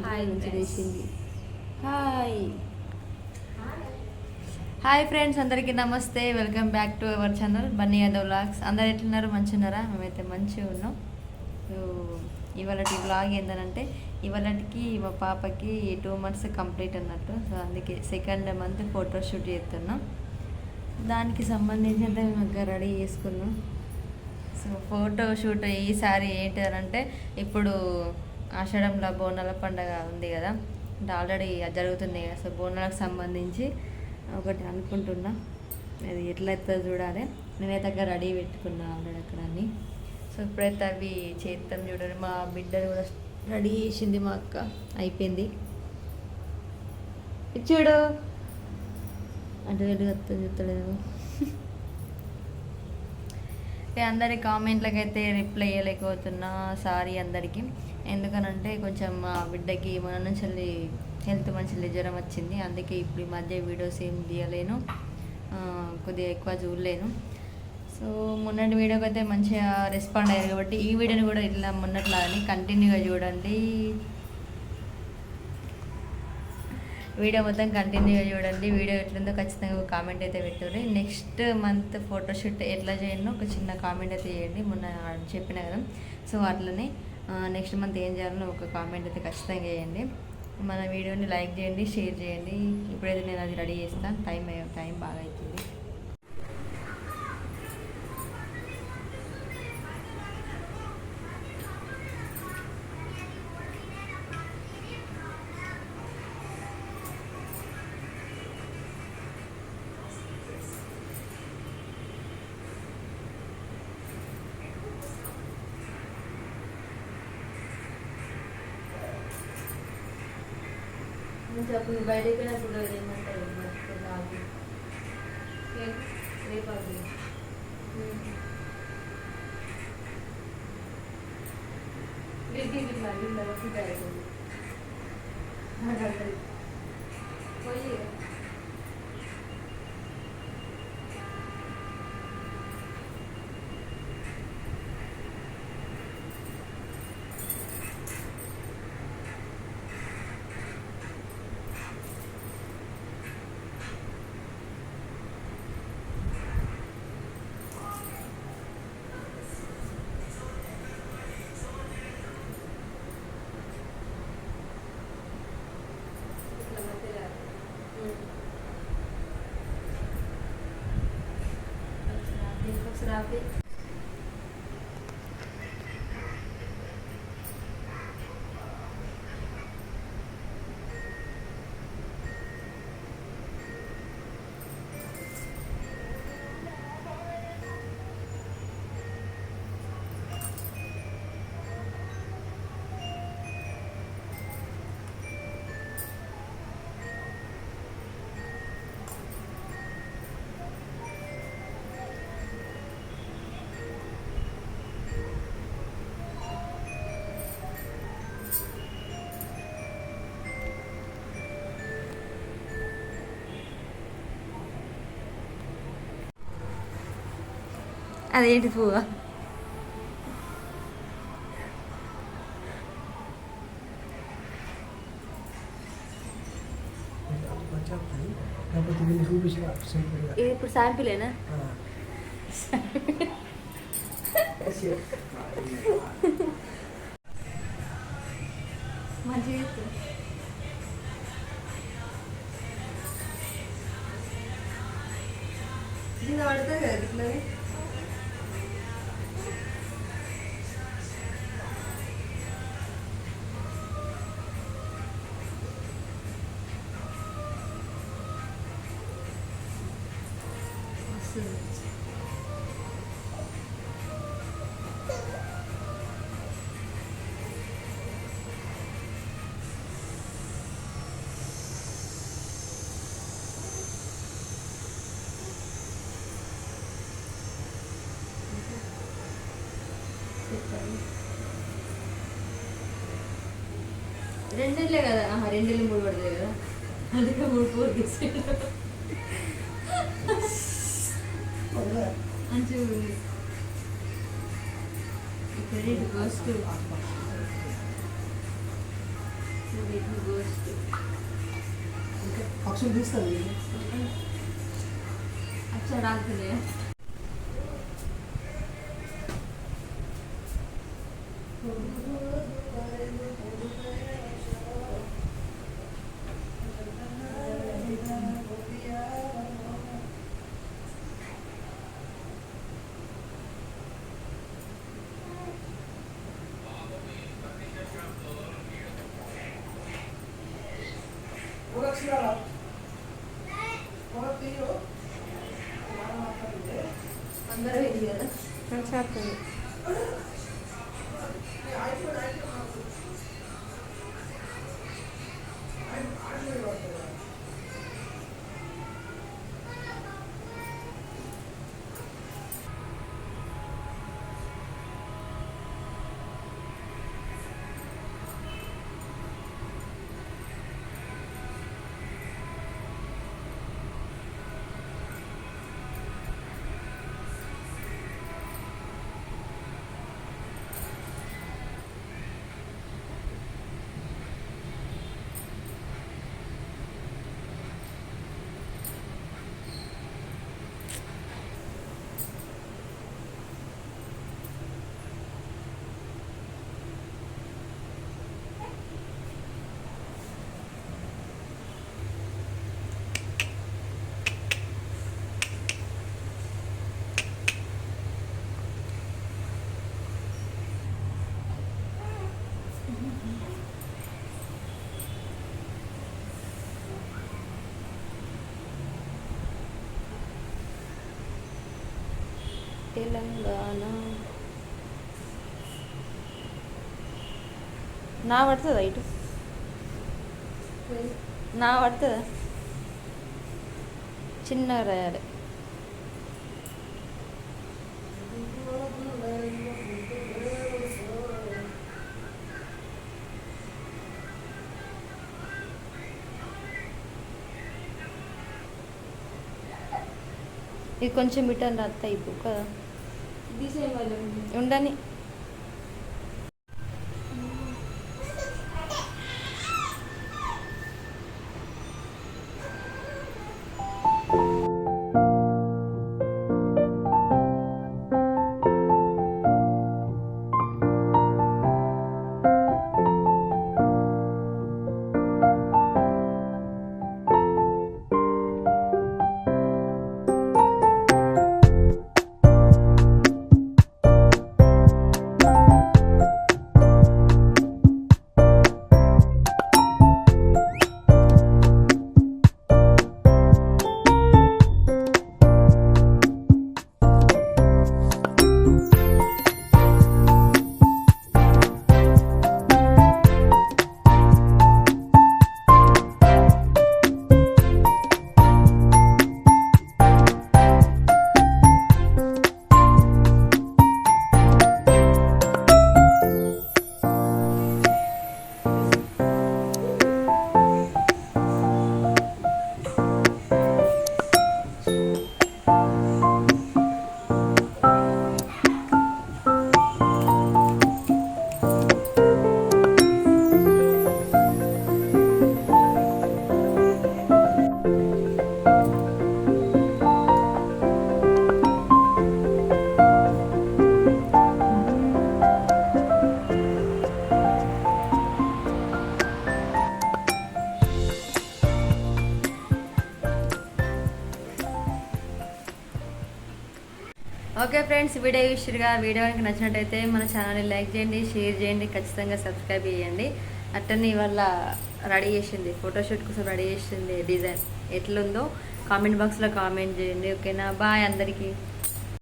మంచిగా వేసింది. Hi hi friends, అందరికీ నమస్తే. Welcome back to our channel Bunny Yadav vlogs. అందరు ఎట్లున్నారు? మంచిగా ఉన్నారా? మేమైతే మంచిగా ఉన్నాం. ఇవాళటి వ్లాగ్ ఏంటంటే, ఇవాళకి మా పాపకి 2 months కంప్లీట్ అన్నట్టు. సో అందుకే సెకండ్ మంత్ ఫోటోషూట్ చేస్తున్నాం. దానికి సంబంధించి అంతా మేము రెడీ చేసుకున్నాం. సో ఫోటోషూట్ ఈసారి ఏంటంటే, ఇప్పుడు ఆషాఢంలో బోనాల పండుగ ఉంది కదా, అంటే ఆల్రెడీ జరుగుతుంది కదా. సో బోనాలకు సంబంధించి ఒకటి అనుకుంటున్నా, అది ఎట్లయితే చూడాలి. నేనైతే అక్కడ రెడీ పెట్టుకున్నా ఆల్రెడీ అక్కడ అన్నీ. సో ఇప్పుడైతే అవి చేద్దాం. చూడండి, మా బిడ్డలు కూడా రెడీ చేసింది మా అక్క. అయిపోయింది. చూడు అటు వెళ్ళి చూస్తలేదు. అందరి కామెంట్లకి అయితే రిప్లై ఇవ్వలేకపోతున్నా, సారీ అందరికీ. ఎందుకనంటే కొంచెం మా బిడ్డకి మన నుంచి హెల్త్ మంచి జ్వరం వచ్చింది. అందుకే ఇప్పుడు ఈ మధ్య వీడియోస్ ఏం తీయలేను, కొద్దిగా ఎక్కువ చూడలేను. సో మొన్నటి వీడియోకి అయితే మంచిగా రెస్పాండ్ అయ్యారు కాబట్టి ఈ వీడియోని కూడా ఇట్లా మొన్నట్లాని కంటిన్యూగా చూడండి. వీడియో మొత్తం కంటిన్యూగా చూడండి. వీడియో ఎట్లుందో ఖచ్చితంగా కామెంట్ అయితే పెట్టండి. నెక్స్ట్ మంత్ ఫోటోషూట్ ఎట్లా చేయండి ఒక చిన్న కామెంట్ అయితే చేయండి. మొన్న చెప్పిన కదా, సో అట్లనే నెక్స్ట్ మంత్ ఏం చేయాలని ఒక కామెంట్ అయితే ఖచ్చితంగా చేయండి. మన వీడియోని లైక్ చేయండి, షేర్ చేయండి. ఇప్పుడైతే నేను అది రెడీ చేస్తాను. టైం బాగా అవుతుంది. అప్పుడు బయటకు వెళ్ళినప్పుడు ఏమంటారు, రేపు పోయి రాపి అదేంటి పువ్వా? ఇది ఇప్పుడు శాంపిలేనా? మంచిగా ఇది పడుతుంది కదా ఇట్లా. రెండేళ్ళే కదా, రెండేళ్ళు 3 పడతాయి కదా, అందుకే 3 4 తీసుకెళ్ళి మంచిగా ఉంది. క్రెడిట్ గోస్ టు పక్షులు తీస్తుంది అచ్చా రాత్రి అందరూ ఇది కదా మంచిగా తెలంగాణ నా పడుతుందా ఇటు నా పడుతుందా చిన్నగా రాయాలి ఇది కొంచెం ఇటని రాస్తా ఇప్పుడు కదా ఉండని ఓకే ఫ్రెండ్స్, వీడియో చూసిరుగా. వీడియో కనుక నచ్చినట్టయితే మన ఛానల్ని లైక్ చేయండి, షేర్ చేయండి, ఖచ్చితంగా సబ్స్క్రైబ్ చేయండి. అట్టని వాళ్ళ రెడీ చేసింది ఫోటోషూట్ కోసం రెడీ చేసింది డిజైన్ ఎట్లుందో కామెంట్ బాక్స్లో కామెంట్ చేయండి. ఓకేనా? బాయ్ అందరికీ.